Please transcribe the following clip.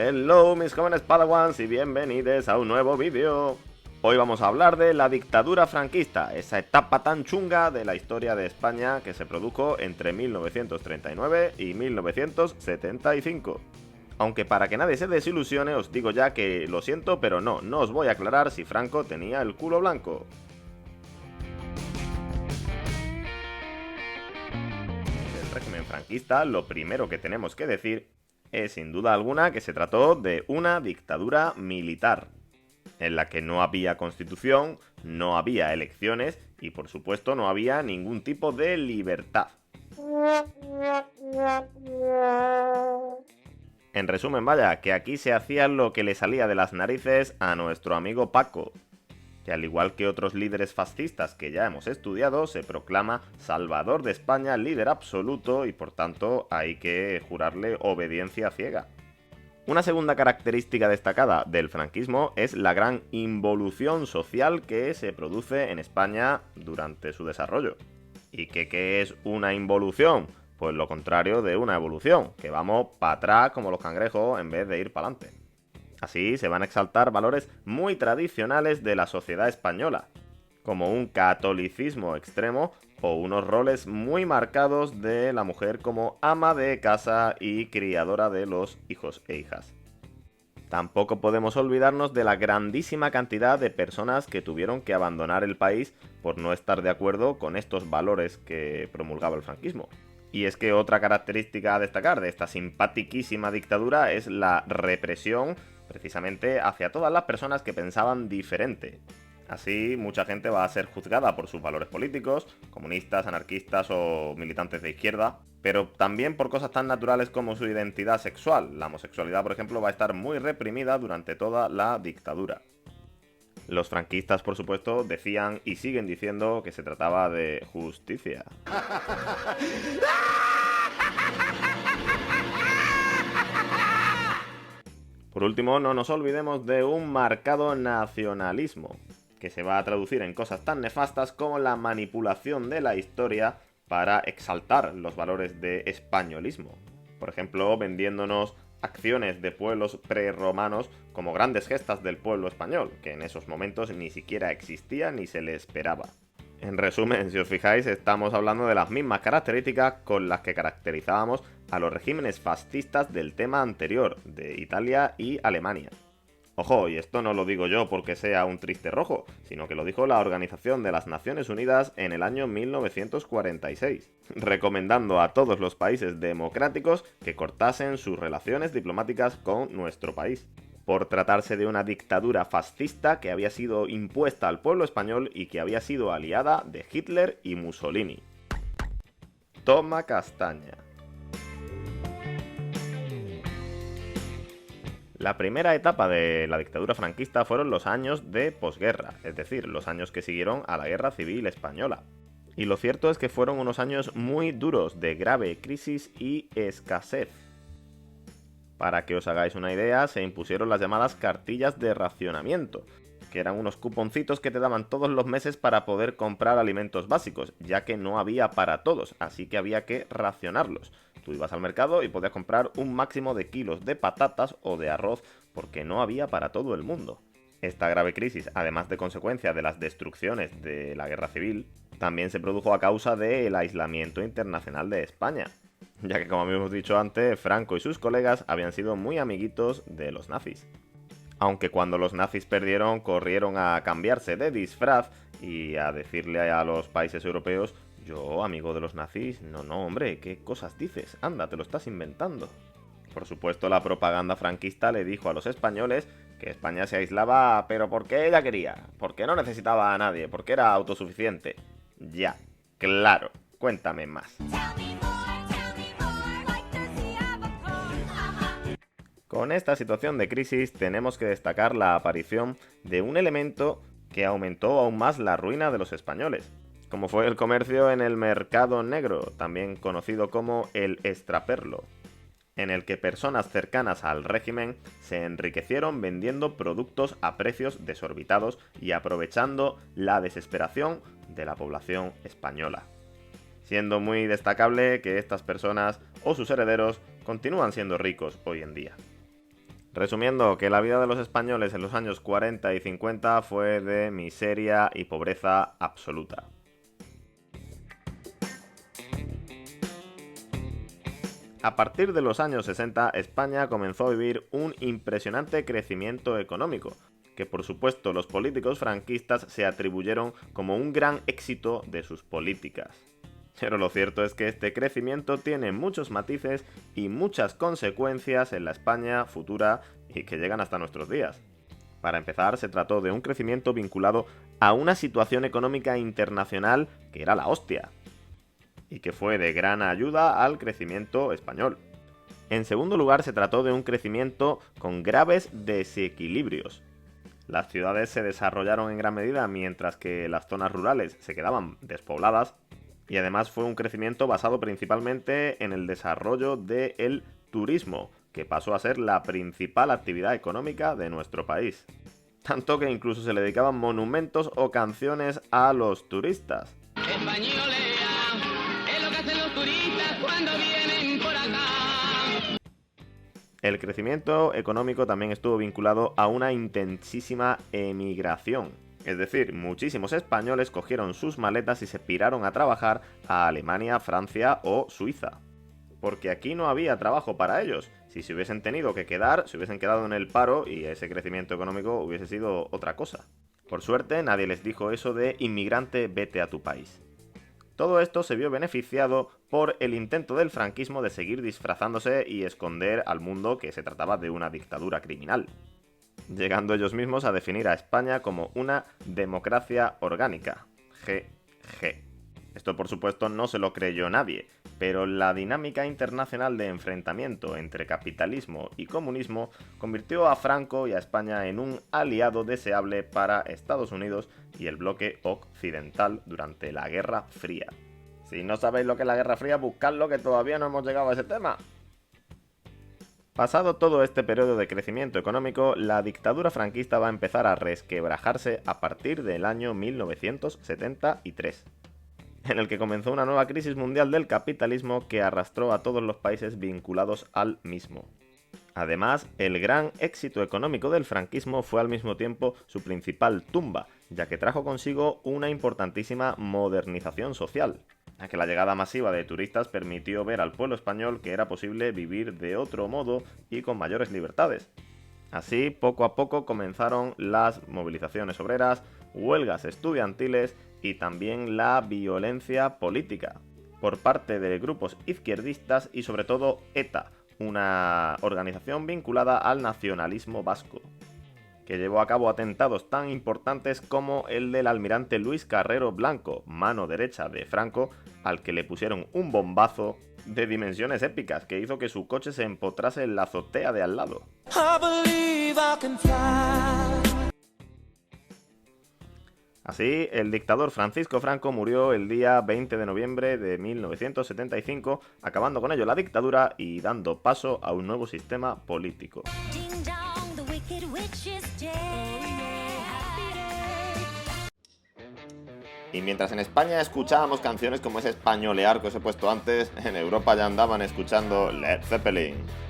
Hello mis jóvenes padawans y bienvenidos a un nuevo vídeo. Hoy vamos a hablar de la dictadura franquista, esa etapa tan chunga de la historia de España que se produjo entre 1939 y 1975. Aunque para que nadie se desilusione os digo ya que lo siento, pero no os voy a aclarar si Franco tenía el culo blanco. Del régimen franquista, lo primero que tenemos que decir es sin duda alguna que se trató de una dictadura militar, en la que no había constitución, no había elecciones y por supuesto no había ningún tipo de libertad. En resumen, vaya, que aquí se hacía lo que le salía de las narices a nuestro amigo Paco, que al igual que otros líderes fascistas que ya hemos estudiado, se proclama salvador de España, líder absoluto y por tanto hay que jurarle obediencia ciega. Una segunda característica destacada del franquismo es la gran involución social que se produce en España durante su desarrollo. ¿Y qué es una involución? Pues lo contrario de una evolución, que vamos para atrás como los cangrejos en vez de ir para adelante. Así se van a exaltar valores muy tradicionales de la sociedad española, como un catolicismo extremo o unos roles muy marcados de la mujer como ama de casa y criadora de los hijos e hijas. Tampoco podemos olvidarnos de la grandísima cantidad de personas que tuvieron que abandonar el país por no estar de acuerdo con estos valores que promulgaba el franquismo. Y es que otra característica a destacar de esta simpatiquísima dictadura es la represión precisamente hacia todas las personas que pensaban diferente. Así, mucha gente va a ser juzgada por sus valores políticos, comunistas, anarquistas o militantes de izquierda, pero también por cosas tan naturales como su identidad sexual. La homosexualidad, por ejemplo, va a estar muy reprimida durante toda la dictadura. Los franquistas, por supuesto, decían y siguen diciendo que se trataba de justicia. Por último, no nos olvidemos de un marcado nacionalismo, que se va a traducir en cosas tan nefastas como la manipulación de la historia para exaltar los valores de españolismo. Por ejemplo, vendiéndonos acciones de pueblos prerromanos como grandes gestas del pueblo español, que en esos momentos ni siquiera existía ni se le esperaba. En resumen, si os fijáis, estamos hablando de las mismas características con las que caracterizábamos a los regímenes fascistas del tema anterior, de Italia y Alemania. Ojo, y esto no lo digo yo porque sea un triste rojo, sino que lo dijo la Organización de las Naciones Unidas en el año 1946, recomendando a todos los países democráticos que cortasen sus relaciones diplomáticas con nuestro país, por tratarse de una dictadura fascista que había sido impuesta al pueblo español y que había sido aliada de Hitler y Mussolini. Toma castaña. La primera etapa de la dictadura franquista fueron los años de posguerra, es decir, los años que siguieron a la Guerra Civil Española. Y lo cierto es que fueron unos años muy duros, de grave crisis y escasez. Para que os hagáis una idea, se impusieron las llamadas cartillas de racionamiento, que eran unos cuponcitos que te daban todos los meses para poder comprar alimentos básicos, ya que no había para todos, así que había que racionarlos. Tú ibas al mercado y podías comprar un máximo de kilos de patatas o de arroz porque no había para todo el mundo. Esta grave crisis, además de consecuencia de las destrucciones de la guerra civil, también se produjo a causa del aislamiento internacional de España, ya que como habíamos dicho antes, Franco y sus colegas habían sido muy amiguitos de los nazis. Aunque cuando los nazis perdieron, corrieron a cambiarse de disfraz y a decirle a los países europeos: yo, amigo de los nazis, no, hombre, ¿qué cosas dices? Anda, te lo estás inventando. Por supuesto, la propaganda franquista le dijo a los españoles que España se aislaba, pero porque ella quería, porque no necesitaba a nadie, porque era autosuficiente. Ya, claro, cuéntame más. Con esta situación de crisis tenemos que destacar la aparición de un elemento que aumentó aún más la ruina de los españoles, como fue el comercio en el mercado negro, también conocido como el extraperlo, en el que personas cercanas al régimen se enriquecieron vendiendo productos a precios desorbitados y aprovechando la desesperación de la población española, siendo muy destacable que estas personas o sus herederos continúan siendo ricos hoy en día. Resumiendo, que la vida de los españoles en los años 40 y 50 fue de miseria y pobreza absoluta. A partir de los años 60, España comenzó a vivir un impresionante crecimiento económico, que por supuesto los políticos franquistas se atribuyeron como un gran éxito de sus políticas. Pero lo cierto es que este crecimiento tiene muchos matices y muchas consecuencias en la España futura y que llegan hasta nuestros días. Para empezar, se trató de un crecimiento vinculado a una situación económica internacional que era la hostia, y que fue de gran ayuda al crecimiento español. En segundo lugar, se trató de un crecimiento con graves desequilibrios. Las ciudades se desarrollaron en gran medida mientras que las zonas rurales se quedaban despobladas, y además fue un crecimiento basado principalmente en el desarrollo del turismo, que pasó a ser la principal actividad económica de nuestro país. Tanto que incluso se le dedicaban monumentos o canciones a los turistas. El crecimiento económico también estuvo vinculado a una intensísima emigración. Es decir, muchísimos españoles cogieron sus maletas y se piraron a trabajar a Alemania, Francia o Suiza. Porque aquí no había trabajo para ellos. Si se hubiesen tenido que quedar, se hubiesen quedado en el paro y ese crecimiento económico hubiese sido otra cosa. Por suerte, nadie les dijo eso de inmigrante, vete a tu país. Todo esto se vio beneficiado por el intento del franquismo de seguir disfrazándose y esconder al mundo que se trataba de una dictadura criminal, llegando ellos mismos a definir a España como una democracia orgánica, GG. Esto por supuesto no se lo creyó nadie, pero la dinámica internacional de enfrentamiento entre capitalismo y comunismo convirtió a Franco y a España en un aliado deseable para Estados Unidos y el bloque occidental durante la Guerra Fría. Si no sabéis lo que es la Guerra Fría, buscadlo, que todavía no hemos llegado a ese tema. Pasado todo este periodo de crecimiento económico, la dictadura franquista va a empezar a resquebrajarse a partir del año 1973. En el que comenzó una nueva crisis mundial del capitalismo que arrastró a todos los países vinculados al mismo. Además, el gran éxito económico del franquismo fue al mismo tiempo su principal tumba, ya que trajo consigo una importantísima modernización social, ya que la llegada masiva de turistas permitió ver al pueblo español que era posible vivir de otro modo y con mayores libertades. Así, poco a poco comenzaron las movilizaciones obreras, huelgas estudiantiles y también la violencia política por parte de grupos izquierdistas y sobre todo ETA, una organización vinculada al nacionalismo vasco, que llevó a cabo atentados tan importantes como el del almirante Luis Carrero Blanco, mano derecha de Franco, al que le pusieron un bombazo de dimensiones épicas que hizo que su coche se empotrase en la azotea de al lado. Así, el dictador Francisco Franco murió el día 20 de noviembre de 1975, acabando con ello la dictadura y dando paso a un nuevo sistema político. Y mientras en España escuchábamos canciones como ese españolear que os he puesto antes, en Europa ya andaban escuchando Led Zeppelin.